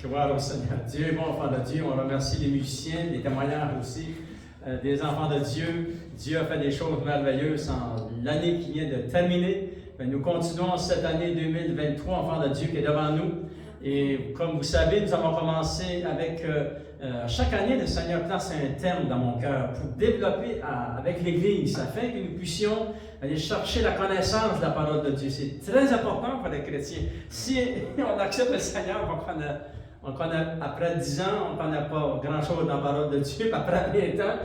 Gloire au Seigneur. Dieu est bon, enfant de Dieu. On remercie les musiciens, les témoignages aussi des enfants de Dieu. Dieu a fait des choses merveilleuses en l'année qui vient de terminer. Mais nous continuons cette année 2023, enfants de Dieu qui est devant nous. Et comme vous savez, nous avons commencé avec, chaque année, le Seigneur place un thème dans mon cœur pour développer avec l'Église, afin que nous puissions aller chercher la connaissance de la parole de Dieu. C'est très important pour les chrétiens. Si on accepte le Seigneur, on connaît, après 10 ans, on ne connaît pas grand-chose dans la parole de Dieu, puis après 20 ans,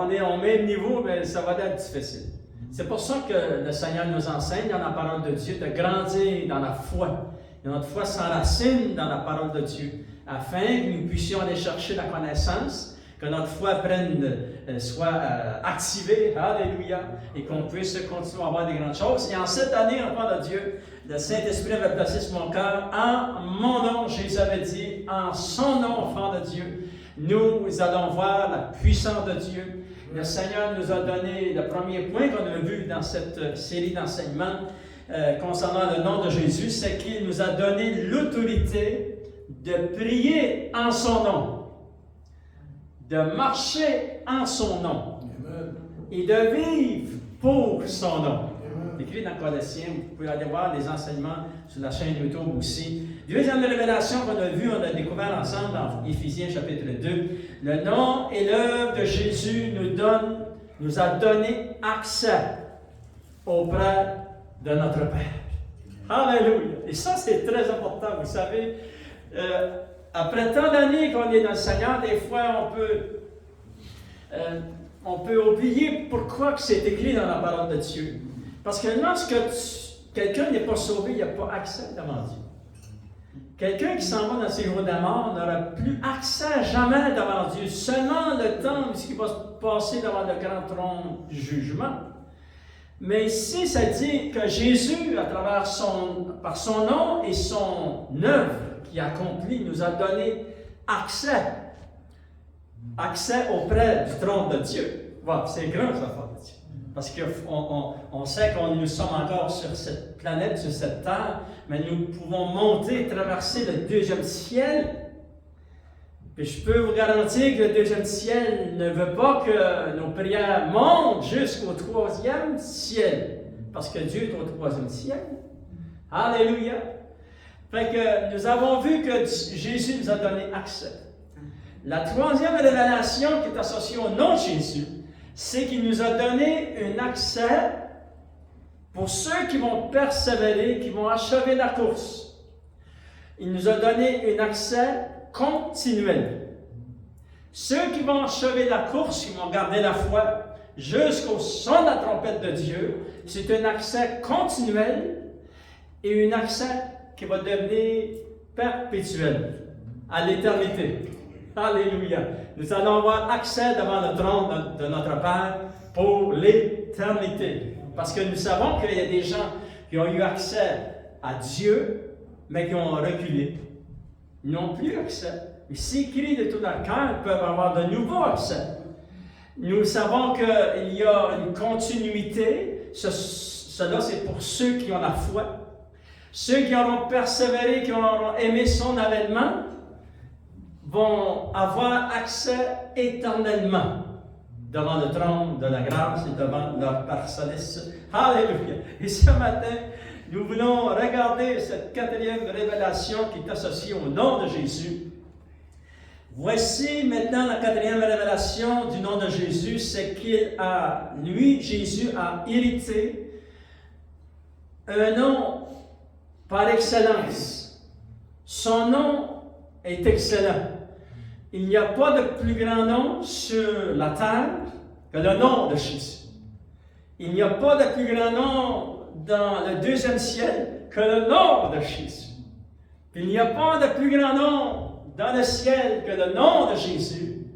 on est au même niveau, mais ça va être difficile. C'est pour ça que le Seigneur nous enseigne dans la parole de Dieu de grandir dans la foi. Et notre foi s'enracine dans la parole de Dieu, afin que nous puissions aller chercher la connaissance, que notre foi soit activée, alléluia, et qu'on puisse continuer à avoir des grandes choses. Et en cette année, enfant de Dieu, le Saint-Esprit avait placé sur mon cœur, en mon nom, Jésus avait dit, en son nom, enfant de Dieu, nous allons voir la puissance de Dieu. Le Seigneur nous a donné le premier point qu'on a vu dans cette série d'enseignements concernant le nom de Jésus, c'est qu'il nous a donné l'autorité de prier en son nom, de marcher en son nom et de vivre pour son nom. Écrit dans Colossiens, vous pouvez aller voir les enseignements sur la chaîne YouTube aussi. Deuxième révélation qu'on a vue, on a découvert ensemble dans Éphésiens chapitre 2. Le nom et l'œuvre de Jésus nous a donné accès auprès de notre Père. Alléluia! Et ça, c'est très important, vous savez. Après tant d'années qu'on est dans le Seigneur, des fois, on peut oublier pourquoi que c'est écrit dans la parole de Dieu. Parce que lorsque quelqu'un n'est pas sauvé, il n'y a pas accès devant Dieu. Quelqu'un qui s'en va dans ses jours de mort n'aura plus accès jamais devant Dieu. Seulement le temps où il va se passer devant le grand trône du jugement. Mais ici, ça dit que Jésus, à travers par son nom et son œuvre qu'il a accomplie, nous a donné accès auprès du trône de Dieu. Voilà, c'est grand, ça, de Dieu. Parce qu'on sait que nous sommes encore sur cette planète, sur cette terre, mais nous pouvons monter, traverser le deuxième ciel. Puis je peux vous garantir que le deuxième ciel ne veut pas que nos prières montent jusqu'au troisième ciel. Parce que Dieu est au troisième ciel. Alléluia! Fait que nous avons vu que Jésus nous a donné accès. La troisième révélation qui est associée au nom de Jésus, c'est qu'il nous a donné un accès pour ceux qui vont persévérer, qui vont achever la course. Il nous a donné un accès continuel. Ceux qui vont achever la course, qui vont garder la foi jusqu'au son de la trompette de Dieu, c'est un accès continuel et un accès qui va devenir perpétuel à l'éternité. Alléluia. Nous allons avoir accès devant le trône de notre Père pour l'éternité. Parce que nous savons qu'il y a des gens qui ont eu accès à Dieu, mais qui ont reculé. Ils n'ont plus accès. Mais s'ils crient de tout leur cœur, ils peuvent avoir de nouveaux accès. Nous savons qu'il y a une continuité. Cela, c'est pour ceux qui ont la foi. Ceux qui auront persévéré, qui auront aimé son avènement, vont avoir accès éternellement devant le trône de la grâce et devant leur personnalisme. Alléluia! Et ce matin, nous voulons regarder cette quatrième révélation qui est associée au nom de Jésus. Voici maintenant la quatrième révélation du nom de Jésus, c'est Jésus a hérité un nom par excellence. Son nom est excellent. Il n'y a pas de plus grand nom sur la terre que le nom de Jésus. Il n'y a pas de plus grand nom dans le deuxième ciel que le nom de Jésus. Il n'y a pas de plus grand nom dans le ciel que le nom de Jésus.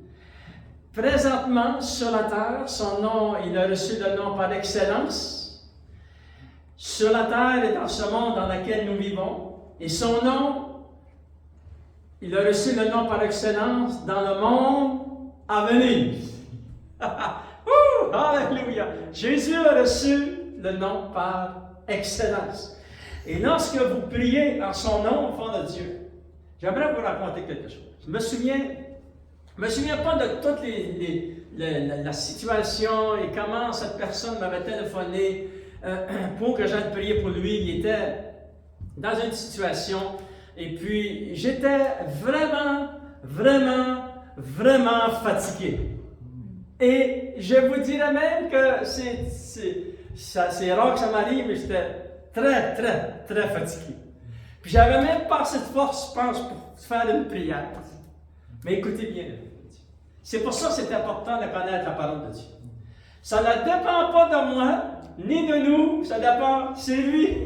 Présentement, sur la terre, son nom, il a reçu le nom par excellence. Sur la terre et dans ce monde dans lequel nous vivons. Et son nom, il a reçu le nom par excellence dans le monde à venir. Alléluia! Jésus a reçu le nom par excellence. Et lorsque vous priez en son nom, enfant de Dieu, j'aimerais vous raconter quelque chose. Je me souviens pas de toute la situation et comment cette personne m'avait téléphoné pour que j'aille prier pour lui. Il était dans une situation et puis j'étais vraiment fatigué. Et je vous dirais même que c'est rare que ça m'arrive, mais j'étais très fatigué. Puis j'avais même pas cette force, je pense, pour faire une prière. Mais écoutez bien, c'est pour ça que c'est important de connaître la parole de Dieu. Ça ne dépend pas de moi, ni de nous, ça dépend, c'est lui.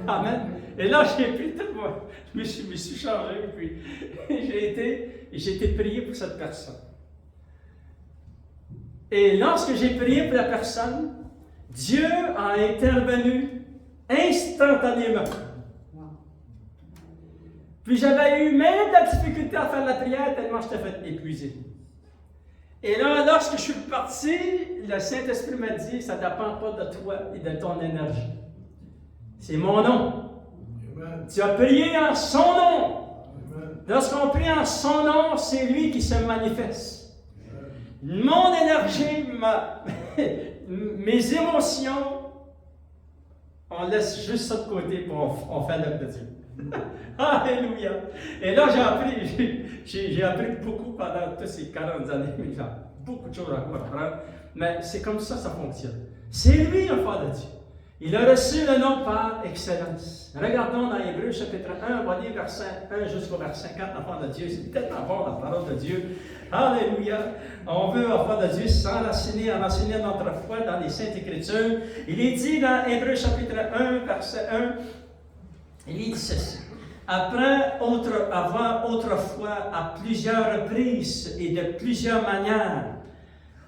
Amen. Et là, j'ai pris tout moi. Je me suis changé, puis j'ai été prié pour cette personne. Et lorsque j'ai prié pour la personne, Dieu a intervenu instantanément. Puis j'avais eu même de la difficulté à faire la prière tellement j'étais fait épuiser. Et là, lorsque je suis parti, le Saint-Esprit m'a dit, ça ne dépend pas de toi et de ton énergie. C'est mon nom. Amen. Tu as prié en son nom. Lorsqu'on prie en son nom, c'est lui qui se manifeste. Amen. Mon énergie, mes émotions, on laisse juste ça de côté pour on fait l'œuvre de Dieu. Alléluia! Et là, j'ai appris beaucoup pendant toutes ces 40 années, mais j'ai beaucoup de choses à apprendre. Mais c'est comme ça fonctionne. C'est lui, enfant de Dieu. Il a reçu le nom par excellence. Regardons dans Hébreux chapitre 1, on va lire verset 1 jusqu'au verset 4, enfant de Dieu. C'est tellement bon la parole de Dieu. Alléluia! On veut, enfant de Dieu, enraciner notre foi dans les Saintes Écritures. Il est dit dans Hébreux chapitre 1, verset 1, il dit ceci. Après avoir autrefois à plusieurs reprises et de plusieurs manières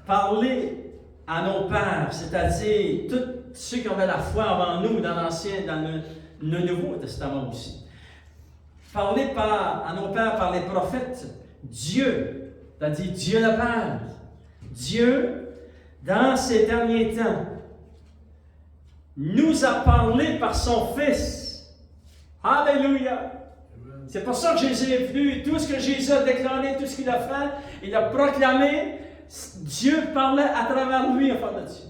parlé à nos pères, c'est-à-dire tous ceux qui avaient la foi avant nous dans l'Ancien, dans le Nouveau Testament aussi. Parlé à nos pères par les prophètes, Dieu, c'est-à-dire Dieu le Père, Dieu, dans ces derniers temps, nous a parlé par son Fils. Alléluia! C'est pour ça que Jésus est venu. Tout ce que Jésus a déclaré, tout ce qu'il a fait, il a proclamé. Dieu parlait à travers lui, enfant de Dieu.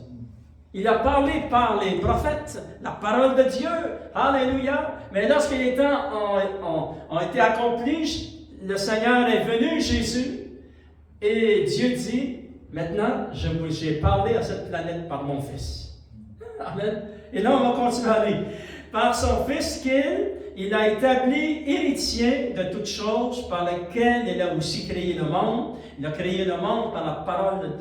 Il a parlé par les prophètes, la parole de Dieu. Alléluia! Mais lorsque les temps ont été accomplis, le Seigneur est venu, Jésus, et Dieu dit, maintenant, j'ai parlé à cette planète par mon Fils. Amen. Et là, on va continuer à aller. Par son Fils qu'il a établi héritier de toutes choses, par lequel il a aussi créé le monde. Il a créé le monde par la parole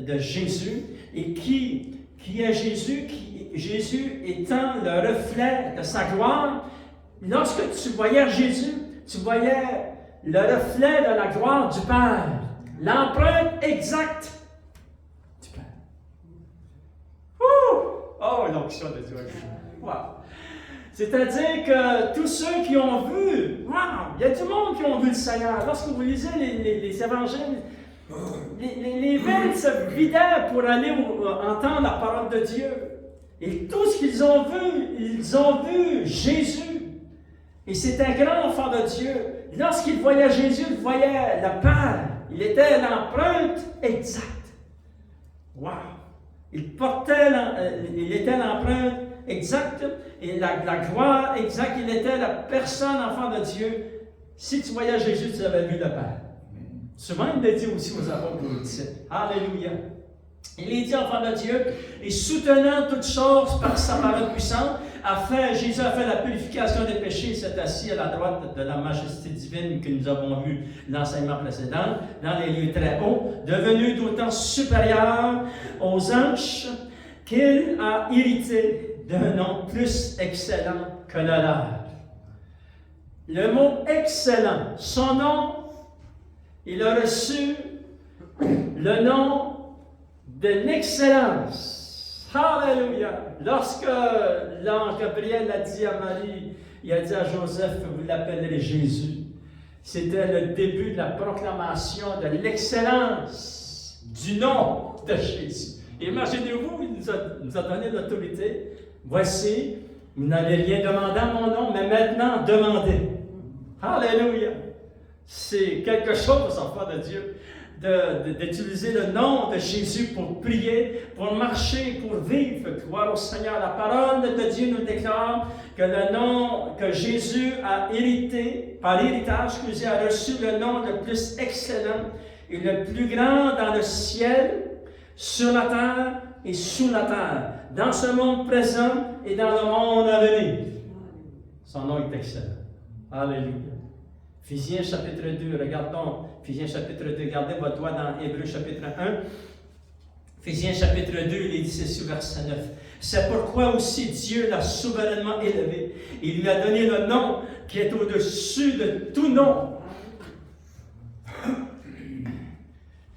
de Jésus. Et qui est Jésus? Jésus étant le reflet de sa gloire. Lorsque tu voyais Jésus, tu voyais le reflet de la gloire du Père. L'empreinte exacte du Père. Oh, l'onction de Dieu. Wow. C'est-à-dire que tous ceux qui ont vu, il y a du monde qui ont vu le Seigneur. Lorsque vous lisez les évangiles, les villes se vidaient pour aller entendre la parole de Dieu. Et tout ce qu'ils ont vu Jésus. Et c'est un grand enfant de Dieu. Lorsqu'ils voyaient Jésus, ils voyaient le Père. Il était l'empreinte exacte. Wow! Il était l'empreinte exacte et la gloire exacte. Il était la personne, enfant de Dieu. Si tu voyais Jésus, tu avais vu le Père. Souvent, il l'a dit aussi aux apôtres. Alléluia. Il est dit, enfant de Dieu, et soutenant toutes choses par sa parole puissante, Jésus a fait la purification des péchés, s'est assis à la droite de la majesté divine que nous avons vu l'enseignement précédent, dans les lieux très hauts, devenu d'autant supérieur aux anges qu'il a hérité d'un nom plus excellent que le leur. Le mot excellent, son nom, il a reçu le nom de l'excellence. Alléluia! Lorsque l'ange Gabriel a dit à Marie, il a dit à Joseph, vous l'appellerez Jésus. C'était le début de la proclamation de l'excellence du nom de Jésus. Imaginez-vous, il nous a donné l'autorité. Voici, Vous n'avez rien demandé en mon nom, mais maintenant, demandez. Alléluia! C'est quelque chose, enfant de Dieu, d'utiliser le nom de Jésus pour prier, pour marcher, pour vivre. Gloire au Seigneur. La parole de Dieu nous déclare que le nom que Jésus a hérité, par héritage, a reçu le nom le plus excellent et le plus grand dans le ciel, sur la terre et sous la terre, dans ce monde présent et dans le monde à venir. Son nom est excellent. Alléluia. Éphésiens chapitre 2, regardons, Éphésiens chapitre 2, gardez votre doigt dans Hébreux chapitre 1. Éphésiens chapitre 2, il est dit ceci au verset 9. C'est pourquoi aussi Dieu l'a souverainement élevé. Il lui a donné le nom qui est au-dessus de tout nom.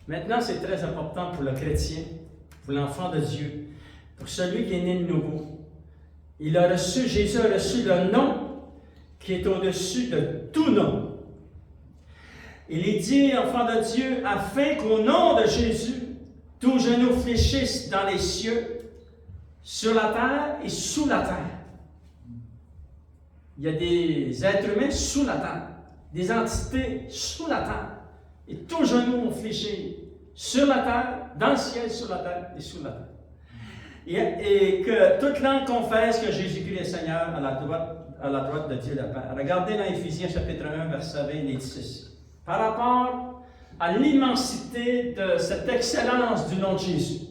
Maintenant, c'est très important pour le chrétien, pour l'enfant de Dieu, pour celui qui est né de nouveau. Jésus a reçu le nom qui est au-dessus de tout nom. Il est dit, enfant de Dieu, afin qu'au nom de Jésus, tous genoux fléchissent dans les cieux, sur la terre et sous la terre. Il y a des êtres humains sous la terre, des entités sous la terre. Et tous genoux vont fléchir sur la terre, dans le ciel, sur la terre et sous la terre. Et que toute langue confesse que Jésus-Christ est Seigneur à la droite de Dieu le Père. Regardez dans Éphésiens chapitre 1, verset 20, il est dit ceci. Par rapport à l'immensité de cette excellence du nom de Jésus.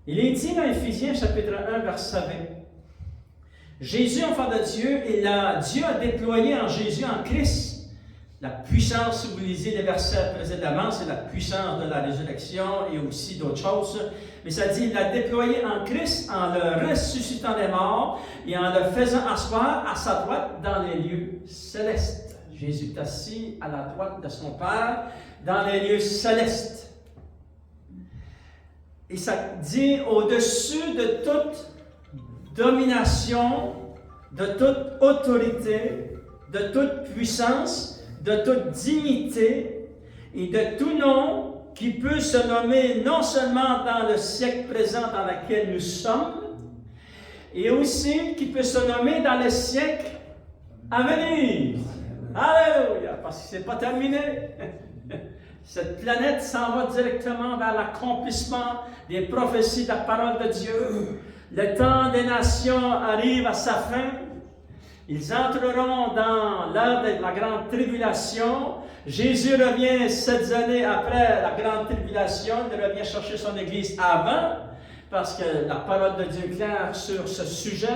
Il est dit dans Éphésiens chapitre 1, verset 20. Jésus, enfant de Dieu, Dieu a déployé en Jésus, en Christ, la puissance, si vous lisez les versets précédemment, c'est la puissance de la résurrection et aussi d'autres choses. Mais ça dit, il l'a déployé en Christ en le ressuscitant des morts et en le faisant asseoir à sa droite dans les lieux célestes. Jésus est assis à la droite de son Père dans les lieux célestes. Et ça dit au-dessus de toute domination, de toute autorité, de toute puissance, de toute dignité et de tout nom qui peut se nommer non seulement dans le siècle présent dans lequel nous sommes, et aussi qui peut se nommer dans le siècle à venir. Alléluia! Parce que ce n'est pas terminé. Cette planète s'en va directement vers l'accomplissement des prophéties de la parole de Dieu. Le temps des nations arrive à sa fin. Ils entreront dans l'heure de la grande tribulation. Jésus revient 7 années après la grande tribulation. Il revient chercher son Église avant, parce que la parole de Dieu est claire sur ce sujet.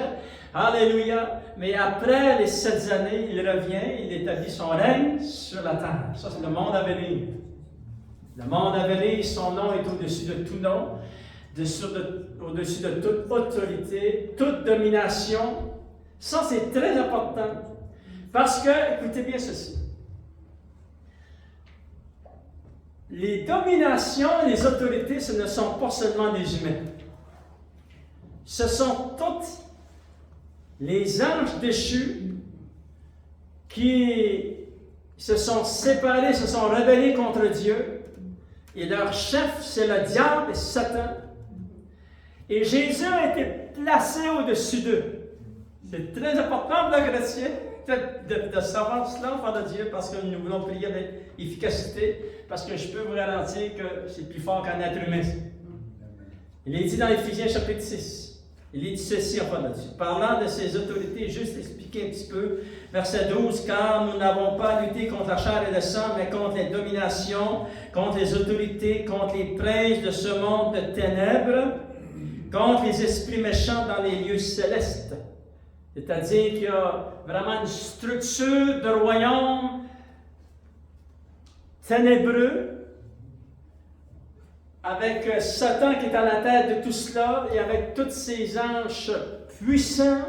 Alléluia! Mais après les 7 années, il revient, il établit son règne sur la terre. Ça, c'est le monde à venir. Le monde à venir, son nom est au-dessus de tout nom, au-dessus de toute autorité, toute domination. Ça, c'est très important. Parce que, écoutez bien ceci. Les dominations, les autorités, ce ne sont pas seulement des humains. Ce sont toutes les anges déchus qui se sont séparés, se sont rebellés contre Dieu. Et leur chef, c'est le diable et Satan. Et Jésus a été placé au-dessus d'eux. C'est très important pour le chrétien de savoir cela, enfant de Dieu, parce que nous voulons prier avec efficacité, parce que je peux vous garantir que c'est plus fort qu'un être humain. Il est dit dans Éphésiens chapitre 6. Il est dit ceci, enfant de Dieu. Parlant de ces autorités, juste expliquer un petit peu, verset 12, car nous n'avons pas à lutter contre la chair et le sang, mais contre les dominations, contre les autorités, contre les princes de ce monde de ténèbres, contre les esprits méchants dans les lieux célestes. C'est-à-dire qu'il y a vraiment une structure de royaume ténébreux, avec Satan qui est à la tête de tout cela, et avec tous ces anges puissants,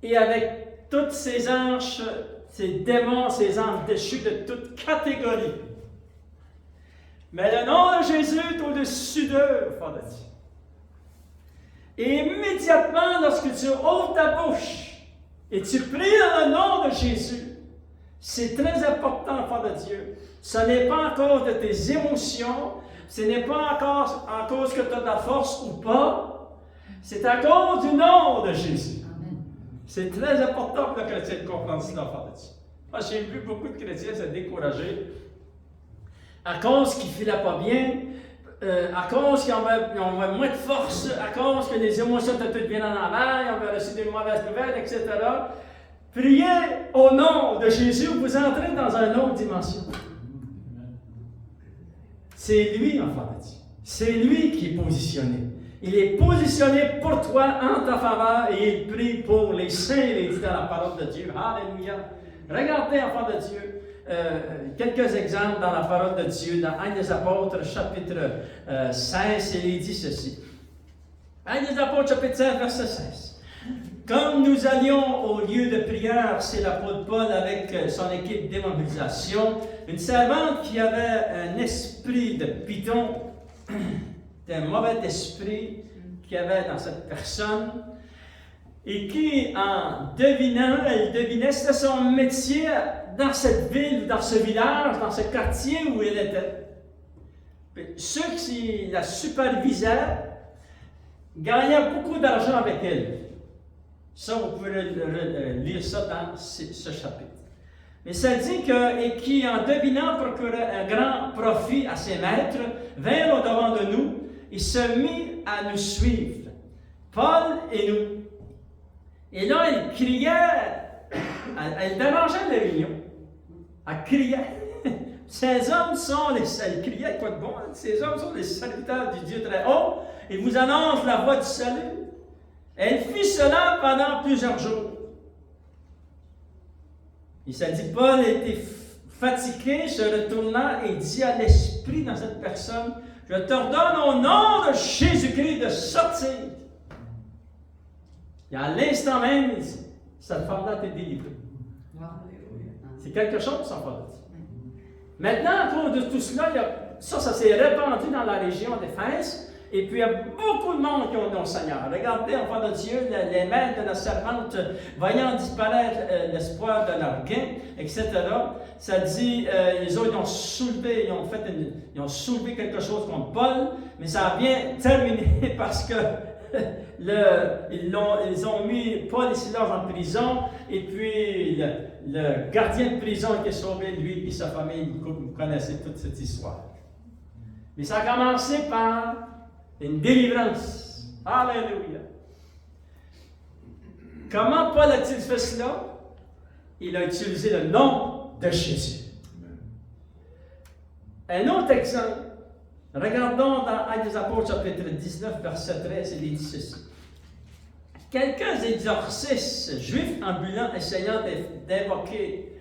et avec tous ces anges, ces démons, ces anges déchus de toutes catégories. Mais le nom de Jésus est au-dessus d'eux, enfant de Dieu. Et immédiatement, lorsque tu ouvres ta bouche et tu pries dans le nom de Jésus, c'est très important, enfant de Dieu. Ce n'est pas à cause de tes émotions, ce n'est pas encore à cause que tu as de la force ou pas, c'est à cause du nom de Jésus. C'est très important pour le chrétien de comprendre cela, enfant de Dieu. Moi, j'ai vu beaucoup de chrétiens se décourager à cause qu'ils ne filaient pas bien, à cause qu'ils ont moins de force, à cause que les émotions étaient toutes bien en avant, ils ont reçu des mauvaises nouvelles, etc. Priez au nom de Jésus, vous entrez dans une autre dimension. C'est lui, enfant de Dieu. C'est lui qui est positionné. Il est positionné pour toi en ta faveur et il prie pour les saints, il est dit dans la parole de Dieu. Alléluia. Regardez, enfant de Dieu, quelques exemples dans la parole de Dieu, dans Actes des Apôtres, chapitre 16, il est dit ceci. Actes des Apôtres, chapitre 16, verset 16. Comme nous allions au lieu de prière, c'est l'apôtre Paul avec son équipe d'évangélisation, une servante qui avait un esprit de python, un mauvais esprit qu'il y avait dans cette personne, et qui, en devinant, elle devinait, c'était son métier dans cette ville, dans ce village, dans ce quartier où elle était. Puis, ceux qui la supervisaient gagnaient beaucoup d'argent avec elle. Ça, vous pouvez lire ça dans ce chapitre. Mais ça dit que, et qui, en devinant, procurait un grand profit à ses maîtres, vinrent au-devant de nous, et se mit à nous suivre, Paul et nous. Et là, elle criait, elle dérangeait les réunions. Elle criait. Ces hommes sont elle criait, quoi de bon, ces hommes sont les serviteurs du Dieu très haut, et vous annoncent la voie du salut. Elle fit cela pendant plusieurs jours. Il s'est dit, Paul était fatigué, se retourna et dit à l'esprit dans cette personne, je t'ordonne au nom de Jésus-Christ de sortir. Et à l'instant même, cette femme-là a été délivrée. C'est quelque chose, ça, Paul. Maintenant, à cause de tout cela, ça s'est répandu dans la région d'Éphèse. Et puis, il y a beaucoup de monde qui ont le Seigneur. Regardez, enfants de Dieu, les mains de la servante, voyant disparaître l'espoir de leur gain, etc. Ça dit, les autres ont soulevé, ils ont soulevé quelque chose contre Paul, mais ça a bien terminé parce que ils ont mis Paul et Silas en prison, et puis le gardien de prison a été sauvé, lui et sa famille. Vous connaissez toute cette histoire. Mais ça a commencé par une délivrance. Alléluia. Comment Paul a-t-il fait cela? Il a utilisé le nom de Jésus. Un autre exemple. Regardons dans Actes des Apôtres, chapitre 19, verset 13, il dit ceci. Quelques exorcistes juifs ambulants essayant d'invoquer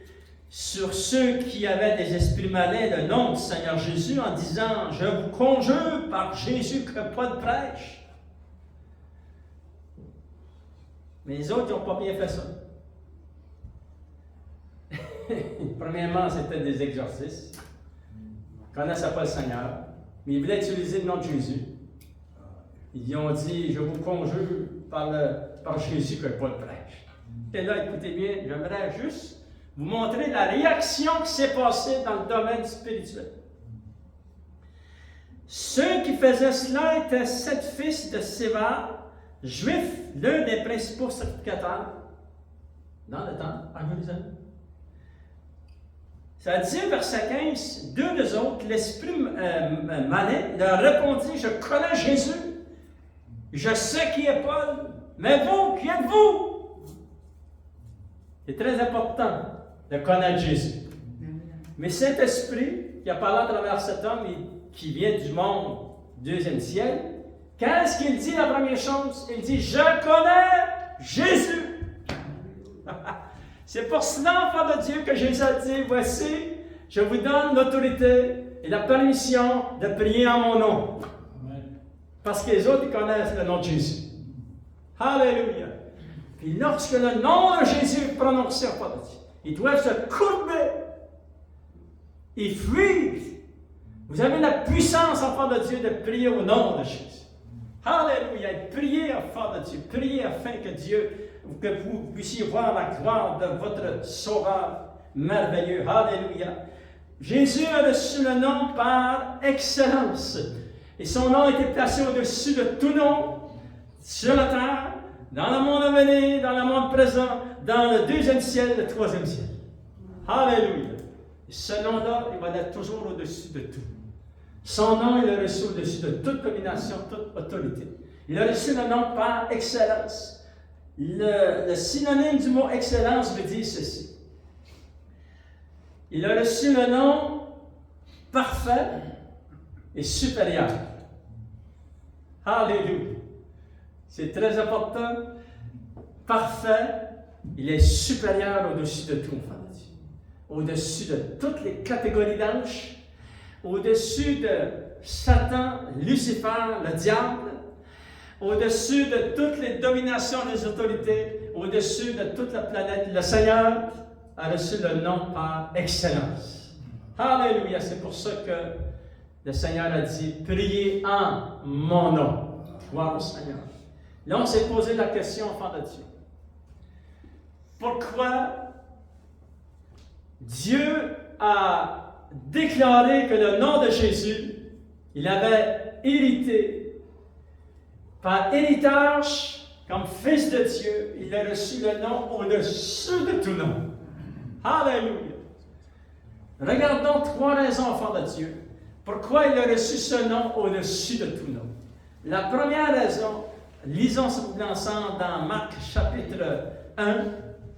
sur ceux qui avaient des esprits malins le nom du Seigneur Jésus en disant « Je vous conjure par Jésus que Paul prêche. » Mais les autres n'ont pas bien fait ça. Premièrement, c'était des exorcistes. Ils ne connaissaient pas le Seigneur, mais ils voulaient utiliser le nom de Jésus. Ils ont dit « Je vous conjure par Jésus que Paul prêche. » Et là, écoutez bien, j'aimerais juste vous montrer la réaction qui s'est passée dans le domaine spirituel. Ceux qui faisaient cela étaient 7 fils de Séva, juifs, l'un des principaux sacrificateurs dans le temple à Jérusalem. Ça dit, verset 15, 2 d'eux autres, l'esprit malin leur répondit, je connais Jésus, je sais qui est Paul, mais vous, qui êtes-vous? C'est très important de connaître Jésus. Mais cet esprit qui a parlé à travers cet homme et qui vient du monde deuxième ciel, qu'est-ce qu'il dit la première chose? Il dit, je connais Jésus. C'est pour cela, enfant de Dieu, que Jésus a dit, voici, je vous donne l'autorité et la permission de prier en mon nom. Parce que les autres, ils connaissent le nom de Jésus. Alléluia. Puis lorsque le nom de Jésus est prononcé, enfant de Dieu, ils doivent se courber et fuir. Vous avez la puissance, enfant de Dieu, de prier au nom de Jésus. Alléluia. Priez, enfant de Dieu. Priez afin que vous puissiez voir la gloire de votre Sauveur merveilleux. Alléluia. Jésus a reçu le nom par excellence. Et son nom a été placé au-dessus de tout nom, sur la terre, dans le monde à venir, dans le monde présent, dans le deuxième ciel, le troisième ciel. Alléluia. Ce nom-là, il va être toujours au-dessus de tout. Son nom, il est reçu au-dessus de toute domination, toute autorité. Il a reçu le nom par excellence. Le synonyme du mot excellence veut dire ceci. Il a reçu le nom parfait et supérieur. Alléluia. C'est très important. Parfait, il est supérieur au-dessus de tout, enfant de Dieu. Au-dessus de toutes les catégories d'anges, au-dessus de Satan, Lucifer, le diable, au-dessus de toutes les dominations des autorités, au-dessus de toute la planète. Le Seigneur a reçu le nom par excellence. Alléluia, c'est pour ça que le Seigneur a dit, priez en mon nom. Gloire au Seigneur. Là, on s'est posé la question, enfant de Dieu. Pourquoi Dieu a déclaré que le nom de Jésus, il avait hérité par héritage, comme fils de Dieu, il a reçu le nom au-dessus de tout nom. Alléluia. Regardons 3 raisons, enfants de Dieu, pourquoi il a reçu ce nom au-dessus de tout nom. La première raison, lisons ensemble dans Marc chapitre 1.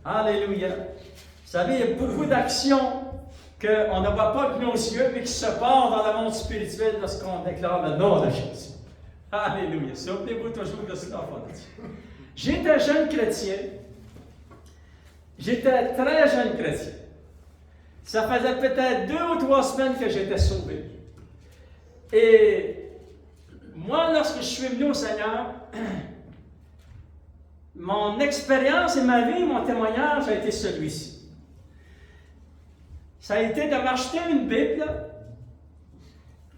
Alléluia. Vous savez, il y a beaucoup d'actions qu'on ne voit pas avec nos yeux, mais qui se passent dans le monde spirituel lorsqu'on déclare le nom de Jésus. Alléluia. Souvenez-vous toujours de cela, enfants de Dieu. J'étais jeune chrétien. J'étais très jeune chrétien. Ça faisait peut-être 2 ou 3 semaines que j'étais sauvé. Et moi, lorsque je suis venu au Seigneur, mon expérience et ma vie, mon témoignage a été celui-ci. Ça a été de m'acheter une Bible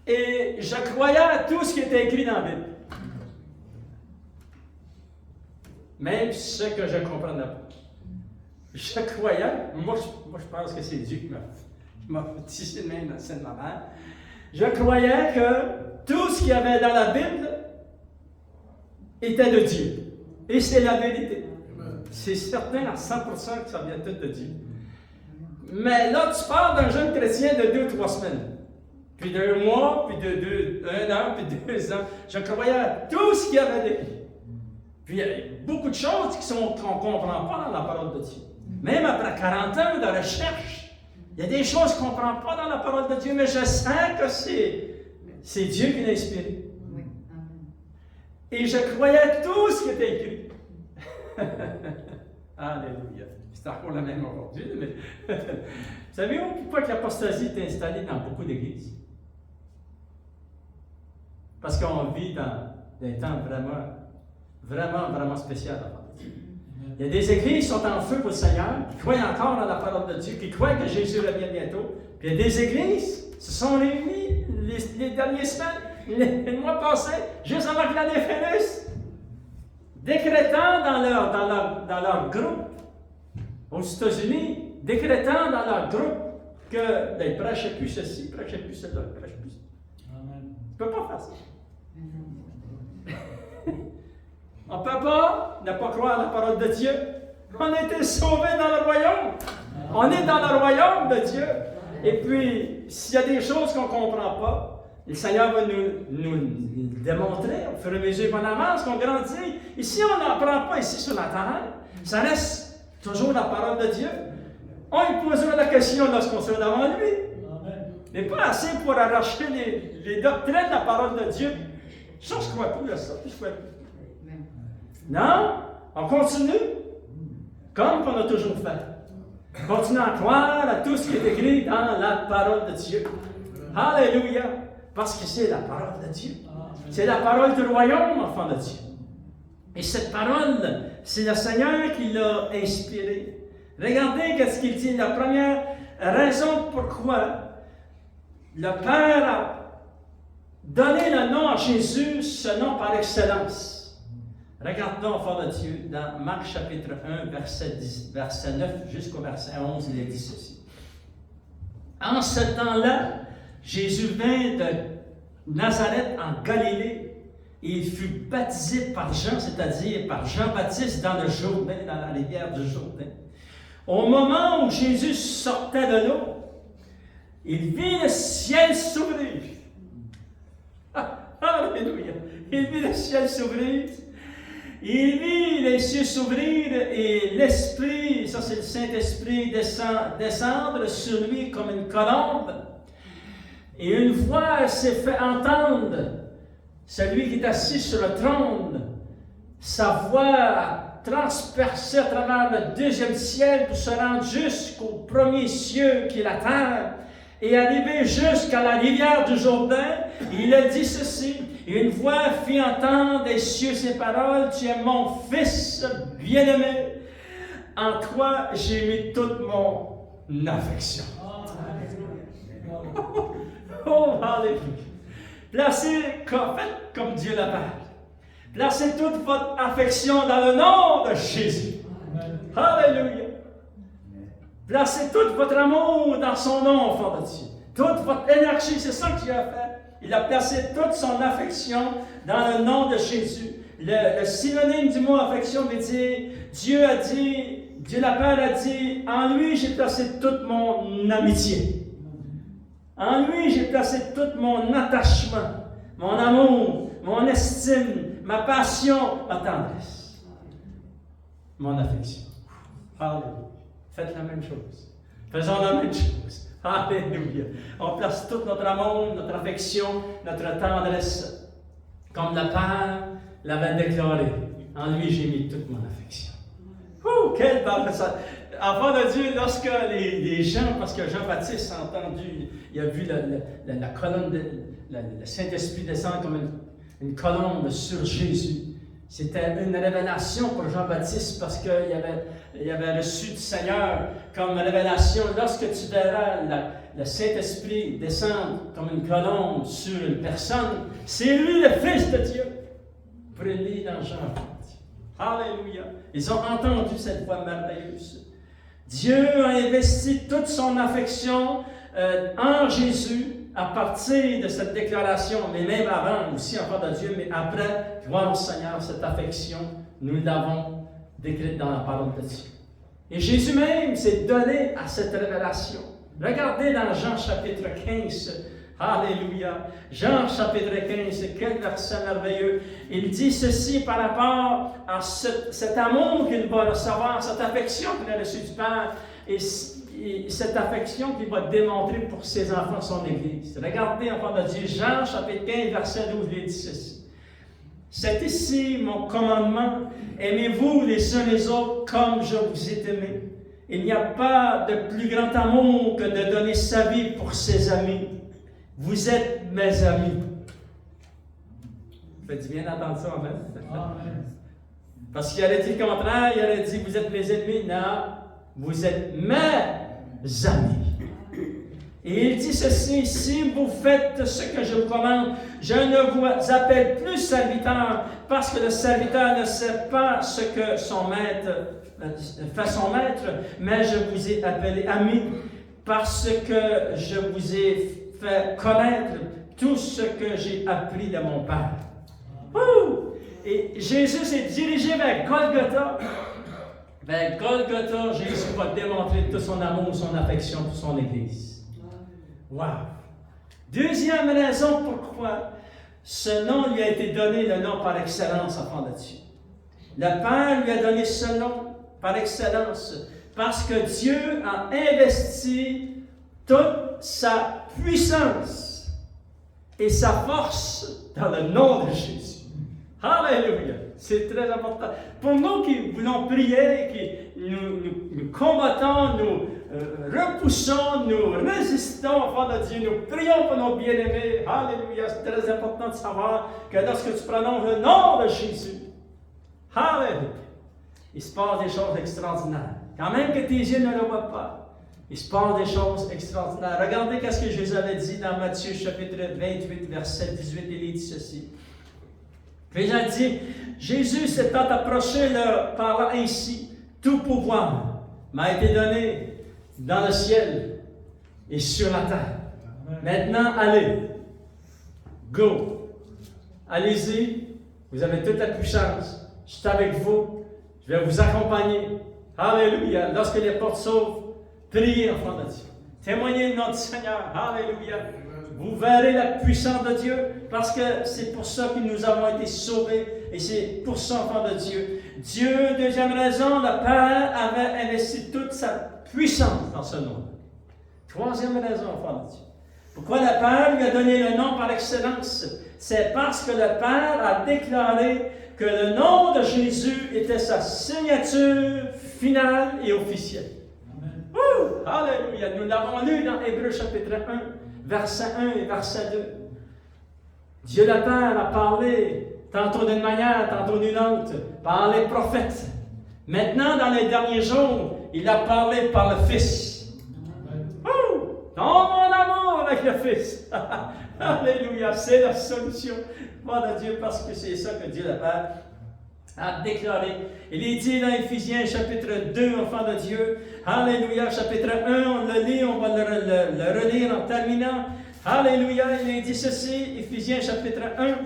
et je croyais à tout ce qui était écrit dans la Bible. Même ce que je ne comprenais pas. Je croyais, moi je pense que c'est Dieu qui m'a tissé de main dans cette manière. Je croyais que tout ce qu'il y avait dans la Bible était de Dieu. Et c'est la vérité. C'est certain à 100% que ça vient tout de Dieu. Mais là, tu parles d'un jeune chrétien de 2 ou 3 semaines. Puis d'1 mois, puis de 1 an, puis 2 ans. Je croyais à tout ce qu'il y avait d'écrit. Puis il y a beaucoup de choses qu'on ne comprend pas dans la parole de Dieu. Même après 40 ans de recherche, il y a des choses qu'on ne comprend pas dans la parole de Dieu, mais je sens que c'est Dieu qui l'a inspiré. Et je croyais à tout ce qui était écrit. Alléluia. C'est encore la même aujourd'hui, mais savez-vous pourquoi l'apostasie est installée dans beaucoup d'églises? Parce qu'on vit dans des temps vraiment spéciaux. Il y a des églises qui sont en feu pour le Seigneur, qui croient encore dans la parole de Dieu, qui croient que Jésus revient bientôt. Puis il y a des églises qui se sont réunies les dernières semaines, les mois passés, juste avant que l'année finisse, décrétant dans leur groupe, aux États-Unis, décrétant dans leur groupe que ils ne prêchaient plus ceci, ils ne prêchaient plus cela, ils ne prêchaient plus ça. Amen. Tu ne peux pas faire ça. On ne peut pas ne pas croire à la parole de Dieu. On a été sauvés dans le royaume. On est dans le royaume de Dieu. Et puis, s'il y a des choses qu'on ne comprend pas, le Seigneur va nous démontrer au fur et à mesure qu'on avance, qu'on grandit. Ici, on n'apprend pas ici sur la terre. Ça reste toujours la parole de Dieu. On lui posera la question lorsqu'on sera devant lui. Mais pas assez pour arracher les doctrines de la parole de Dieu. Ça, je ne crois plus à ça. Je crois plus. Non, on continue comme on a toujours fait. Continue à croire à tout ce qui est écrit dans la parole de Dieu. Alléluia! Parce que c'est la parole de Dieu. C'est la parole du royaume, enfant de Dieu. Et cette parole, c'est le Seigneur qui l'a inspirée. Regardez ce qu'il dit. La première raison pourquoi le Père a donné le nom à Jésus, ce nom par excellence. Regardons, enfant de Dieu, dans Marc chapitre 1, verset 9 jusqu'au verset 11, il est dit ceci. En ce temps-là, Jésus vint de Nazareth en Galilée il fut baptisé par Jean, c'est-à-dire par Jean-Baptiste dans le Jourdain, dans la rivière du Jourdain. Au moment où Jésus sortait de l'eau, il vit le ciel s'ouvrir. Alléluia! Il vit le ciel s'ouvrir. Il vit les cieux s'ouvrir et l'Esprit, ça c'est le Saint-Esprit, descendre sur lui comme une colombe. Et une voix s'est fait entendre. Celui qui est assis sur le trône, sa voix a transpercé à travers le deuxième ciel pour se rendre jusqu'au premier cieux qui est la terre. Et arrivé jusqu'à la rivière du Jourdain, il a dit ceci. Et une voix fit entendre des cieux ces paroles: Tu es mon fils bien-aimé. En toi, j'ai mis toute mon affection. Oh, alléluia. Placez, faites comme Dieu le Père. Placez toute votre affection dans le nom de Jésus. Alléluia. Placez tout votre amour dans son nom, enfant de Dieu. Toute votre énergie, c'est ça qu'il a fait. Il a placé toute son affection dans le nom de Jésus. Le synonyme du mot affection veut dire, Dieu le Père a dit, en lui j'ai placé toute mon amitié. En lui j'ai placé tout mon attachement, mon amour, mon estime, ma passion, ma tendresse. Mon affection. Alléluia. Faites la même chose. Faisons la même chose. Alléluia. On place tout notre amour, notre affection, notre tendresse, comme le Père l'avait déclaré. En lui, j'ai mis toute mon affection. Quelle belle ça. Enfant de Dieu, lorsque les gens, parce que Jean-Baptiste a entendu, il a vu la colonne, le Saint-Esprit descendre comme une colombe sur Jésus. C'était une révélation pour Jean-Baptiste parce qu'il avait reçu du Seigneur comme révélation. Lorsque tu verras le Saint-Esprit descendre comme une colombe sur une personne, c'est lui le Fils de Dieu. Pour le lire dans Jean. Alléluia. Ils ont entendu cette voix merveilleuse. Dieu a investi toute son affection en Jésus à partir de cette déclaration, mais même avant aussi, enfant de Dieu, mais après, gloire au Seigneur, cette affection, nous l'avons décrite dans la parole de Dieu. Et Jésus même s'est donné à cette révélation. Regardez dans Jean chapitre 15, alléluia, Jean chapitre 15, quel verset merveilleux. Il dit ceci par rapport à cet amour qu'il va recevoir, cette affection qu'il a reçue du Père, et cette affection qu'il va démontrer pour ses enfants, son Église. Regardez, enfant de Dieu, Jean chapitre 15, verset 12, il dit ceci. C'est ici mon commandement, aimez-vous les uns les autres comme je vous ai aimés. Il n'y a pas de plus grand amour que de donner sa vie pour ses amis. Vous êtes mes amis. Faites bien d'entendre ça, amen. Parce qu'il aurait dit le contraire, il aurait dit vous êtes mes ennemis. Non, vous êtes mes amis. Et il dit ceci, si vous faites ce que je vous commande, je ne vous appelle plus serviteur, parce que le serviteur ne sait pas ce que son maître fait son maître, mais je vous ai appelé ami, parce que je vous ai fait connaître tout ce que j'ai appris de mon Père. Et Jésus s'est dirigé vers Golgotha. Vers Golgotha, Jésus va démontrer tout son amour, son affection pour son Église. Wow! Deuxième raison pourquoi ce nom lui a été donné, le nom par excellence, enfant de Dieu. Le Père lui a donné ce nom par excellence parce que Dieu a investi toute sa puissance et sa force dans le nom de Jésus. Alléluia! C'est très important. Pour nous qui voulons prier, qui nous combattons, nous repoussons, nous résistons au fond de Dieu, nous prions pour nos bien-aimés. Alléluia! C'est très important de savoir que lorsque tu prononces le nom de Jésus, alléluia, il se passe des choses extraordinaires. Quand même que tes yeux ne le voient pas, il se passe des choses extraordinaires. Regardez ce que Jésus avait dit dans Matthieu chapitre 28, verset 18, il dit ceci. Puis il a dit, Jésus s'étant approché leur parlant ainsi, tout pouvoir m'a été donné dans le ciel et sur la terre. Maintenant, allez, go, allez-y Vous avez toute la puissance. Je suis avec vous. Je vais vous accompagner. Alléluia. Lorsque les portes s'ouvrent, priez, enfants de Dieu. Témoignez de notre Seigneur. Alléluia. Vous verrez la puissance de Dieu parce que c'est pour ça que nous avons été sauvés et c'est pour ça, enfants de Dieu. Dieu, deuxième raison, le Père avait investi toute sa puissance dans ce nom. Troisième raison, enfants de Dieu. Pourquoi le Père lui a donné le nom par excellence? C'est parce que le Père a déclaré que le nom de Jésus était sa signature finale et officielle. Amen. Alléluia! Nous l'avons lu dans Hébreux chapitre 1, verset 1 et verset 2. Dieu le Père a parlé tantôt d'une manière, tantôt d'une autre, par les prophètes. Maintenant, dans les derniers jours, il a parlé par le Fils. Dans mon amour avec le Fils. Alléluia, c'est la solution. Gloire à Dieu, parce que c'est ça que Dieu le Père a déclaré. Il est dit dans Éphésiens chapitre 2, enfants de Dieu. Alléluia, chapitre 1, on le lit, on va le relire en terminant. Alléluia, il est dit ceci, Éphésiens chapitre 1,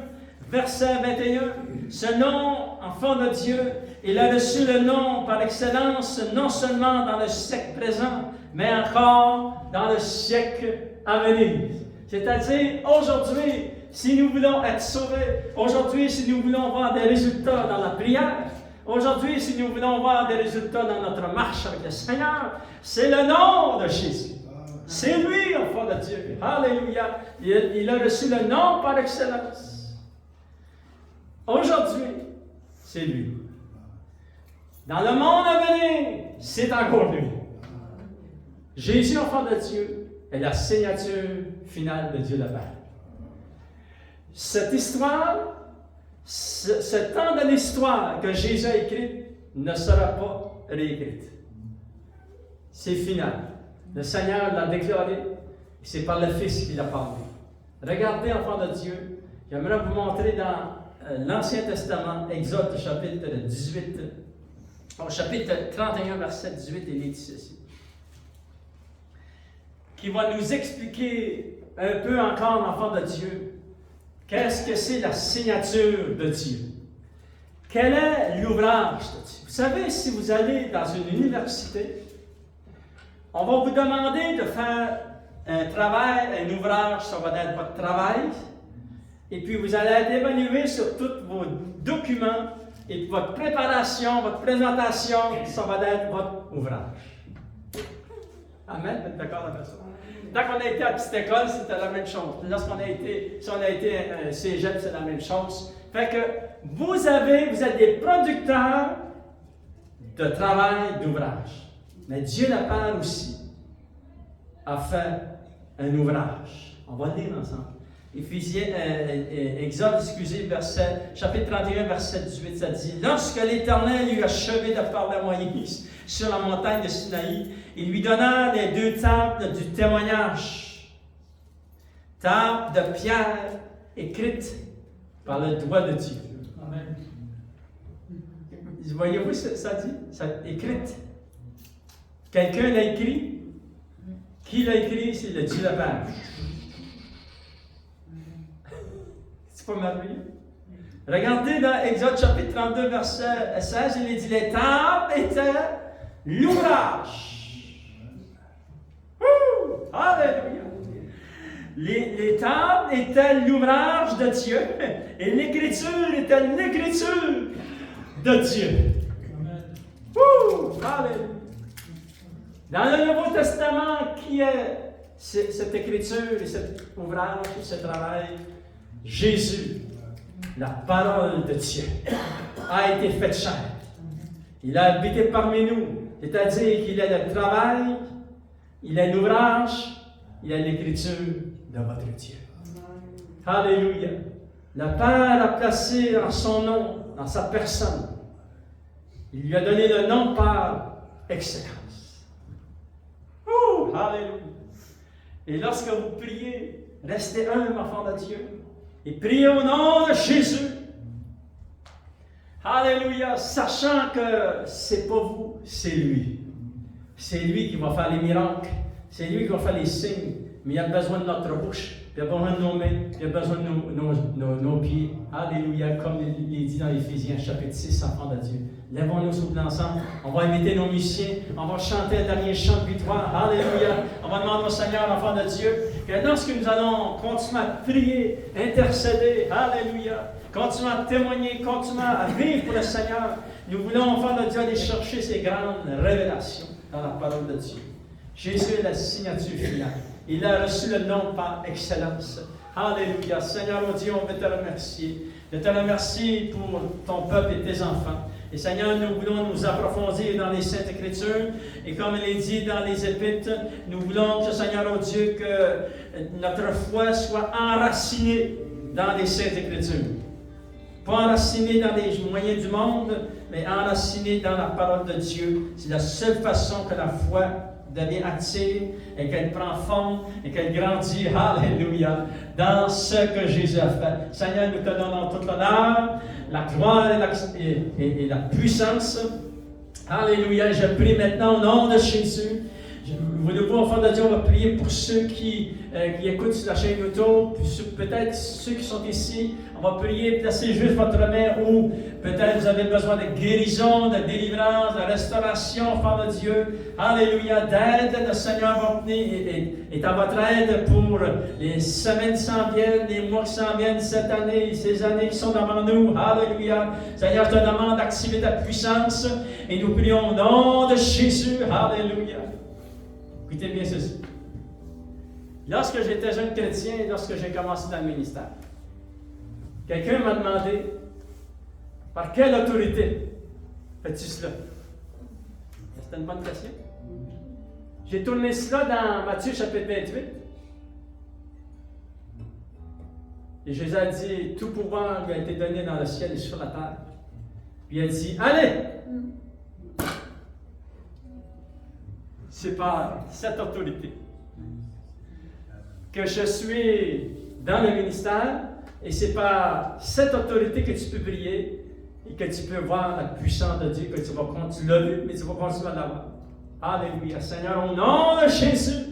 verset 21. Ce nom, enfant de Dieu, il a reçu le nom par excellence, non seulement dans le siècle présent, mais encore dans le siècle à venir. C'est-à-dire, aujourd'hui, si nous voulons être sauvés, aujourd'hui, si nous voulons voir des résultats dans la prière, aujourd'hui, si nous voulons voir des résultats dans notre marche avec le Seigneur, c'est le nom de Jésus. C'est lui, enfant de Dieu. Alléluia. Il a reçu le nom par excellence. Aujourd'hui, c'est lui. Dans le monde à venir, c'est encore lui. Jésus, enfant de Dieu, est la signature finale de Dieu le Père. Cette histoire, ce temps de l'histoire que Jésus a écrit ne sera pas réécrite. C'est final. Le Seigneur l'a déclaré, c'est par le Fils qu'il a parlé. Regardez, enfants de Dieu, j'aimerais vous montrer dans l'Ancien Testament, Exode chapitre 18, au chapitre 31, verset 18, il est dit ceci, qui va nous expliquer un peu encore, enfants de Dieu, qu'est-ce que c'est la signature de Dieu? Quel est l'ouvrage de Dieu? Vous savez, si vous allez dans une université, on va vous demander de faire un travail, un ouvrage, ça va être votre travail, et puis vous allez être évalué sur tous vos documents, et puis votre préparation, votre présentation, ça va être votre ouvrage. Amen, vous êtes d'accord avec ça? Quand on a été à la petite école, c'était la même chose. Lorsqu'on a été, si on a été à un cégep, c'est la même chose. Fait que vous êtes des producteurs de travail, d'ouvrage. Mais Dieu le Père aussi a fait un ouvrage. On va le lire ensemble. Exode, chapitre 31, verset 18, ça dit « Lorsque l'Éternel eut achevé de parler à Moïse sur la montagne de Sinaï, il lui donna les 2 tables du témoignage, tables de pierre écrites par le doigt de Dieu. » Amen. Voyez-vous ça dit? Ça écrite. Quelqu'un l'a écrit. Qui l'a écrit? C'est le Dieu le Père. C'est pas merveilleux? Regardez dans Exode chapitre 32, verset 16, il est dit, les tables étaient l'ouvrage. Alléluia! Les tables étaient l'ouvrage de Dieu et l'écriture était l'écriture de Dieu. Alléluia! Dans le Nouveau Testament, qui est cette écriture et cet ouvrage et ce travail? Jésus, la parole de Dieu, a été faite chair. Il a habité parmi nous, c'est-à-dire qu'il est le travail, il est l'ouvrage, il est l'écriture de votre Dieu. Alléluia. Le Père a placé en son nom, dans sa personne, il lui a donné le nom par excellence. Alléluia. Et lorsque vous priez, restez humble, enfant de Dieu, et priez au nom de Jésus. Alléluia, sachant que c'est pas vous, c'est lui. C'est lui qui va faire les miracles, c'est lui qui va faire les signes, mais il a besoin de notre bouche, il a besoin de nos mains, il a besoin de nos pieds. Alléluia, comme il est dit dans Éphésiens, chapitre 6, enfants de Dieu. Lèvons-nous souple ensemble. On va inviter nos musiciens. On va chanter le dernier chant de victoire. Alléluia. On va demander au Seigneur, enfants de Dieu, que lorsque nous allons continuer à prier, intercéder, alléluia, continuer à témoigner, continuer à vivre pour le Seigneur, nous voulons, enfants de Dieu, aller chercher ces grandes révélations dans la parole de Dieu. Jésus est la signature finale. Il a reçu le nom par excellence. Alléluia. Seigneur, oh Dieu, on veut te remercier. Je te remercie pour ton peuple et tes enfants. Et Seigneur, nous voulons nous approfondir dans les Saintes Écritures. Et comme il est dit dans les Épîtres, nous voulons que, Seigneur, oh Dieu, que notre foi soit enracinée dans les Saintes Écritures. Pas enracinée dans les moyens du monde, mais enracinée dans la parole de Dieu. C'est la seule façon que la foi devient active et qu'elle prend forme et qu'elle grandit, alléluia, dans ce que Jésus a fait. Seigneur, nous te donnons toute l'honneur, la gloire et la puissance. Alléluia. Je prie maintenant au nom de Jésus. Vous le voyez, enfants de Dieu, on va prier pour ceux qui écoutent sur la chaîne YouTube, peut-être ceux qui sont ici. On va prier, placez juste votre main où peut-être vous avez besoin de guérison, de délivrance, de restauration, enfants de Dieu. Alléluia, d'aide. Le Seigneur va venir est à votre aide pour les semaines qui s'en viennent, les mois qui s'en viennent, cette année, ces années qui sont devant nous. Alléluia. Seigneur, je te demande d'activer ta puissance et nous prions au nom de Jésus. Alléluia. Écoutez bien ceci. Lorsque j'étais jeune chrétien et lorsque j'ai commencé dans le ministère, quelqu'un m'a demandé par quelle autorité fais-tu cela? C'était une bonne question. J'ai tourné cela dans Matthieu chapitre 28. Et Jésus a dit, tout pouvoir lui a été donné dans le ciel et sur la terre. Puis il a dit, allez! C'est par cette autorité que je suis dans le ministère et c'est par cette autorité que tu peux briller et que tu peux voir la puissance de Dieu, que tu vas continuer. Tu l'as vu, mais tu vas continuer à l'avoir. Alléluia. Seigneur, au nom de Jésus.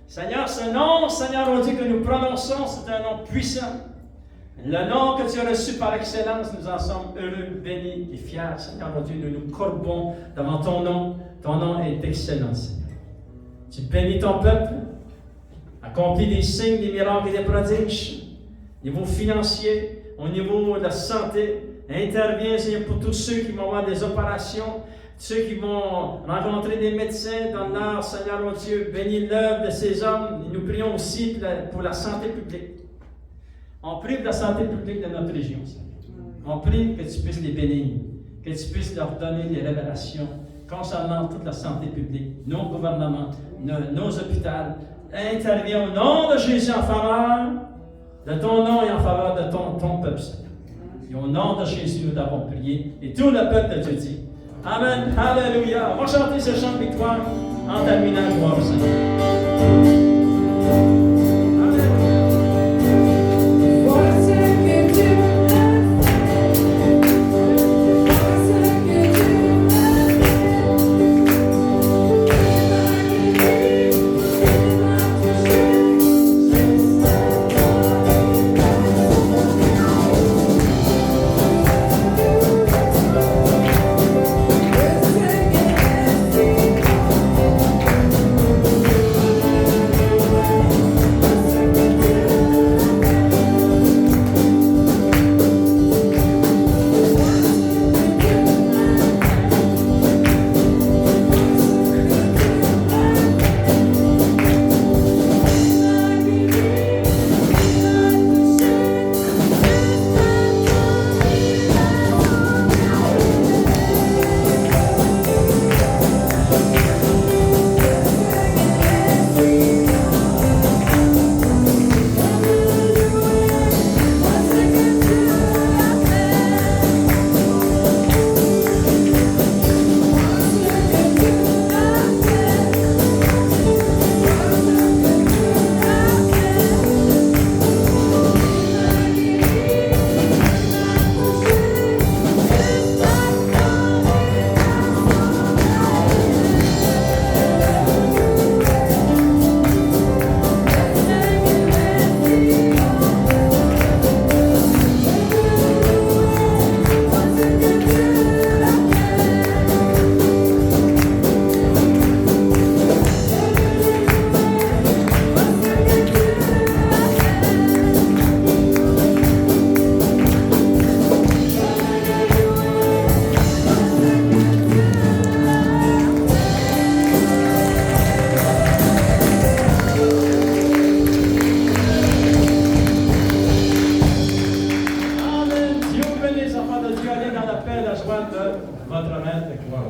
Seigneur, ce nom, Seigneur, on dit que nous prononçons, c'est un nom puissant. Le nom que tu as reçu par excellence, nous en sommes heureux, bénis et fiers. Seigneur, mon Dieu, nous nous courbons devant ton nom. Ton nom est excellent, Seigneur. Tu bénis ton peuple, accomplis des signes, des miracles et des prodiges, au niveau financier, au niveau de la santé. Interviens, Seigneur, pour tous ceux qui vont avoir des opérations, ceux qui vont rencontrer des médecins dans l'art, Seigneur, mon Dieu, bénis l'œuvre de ces hommes. Et nous prions aussi pour la santé publique. On prie pour la santé publique de notre région, Seigneur. On prie que tu puisses les bénir, que tu puisses leur donner des révélations concernant toute la santé publique, nos gouvernements, nos hôpitaux. Interviens au nom de Jésus en faveur de ton nom et en faveur de ton peuple, Seigneur. Et au nom de Jésus, nous t'avons prié. Et tout le peuple de Dieu dit Amen, Alléluia. On va chanter ce chant de victoire en terminant, gloire au Seigneur.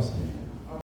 enseigner.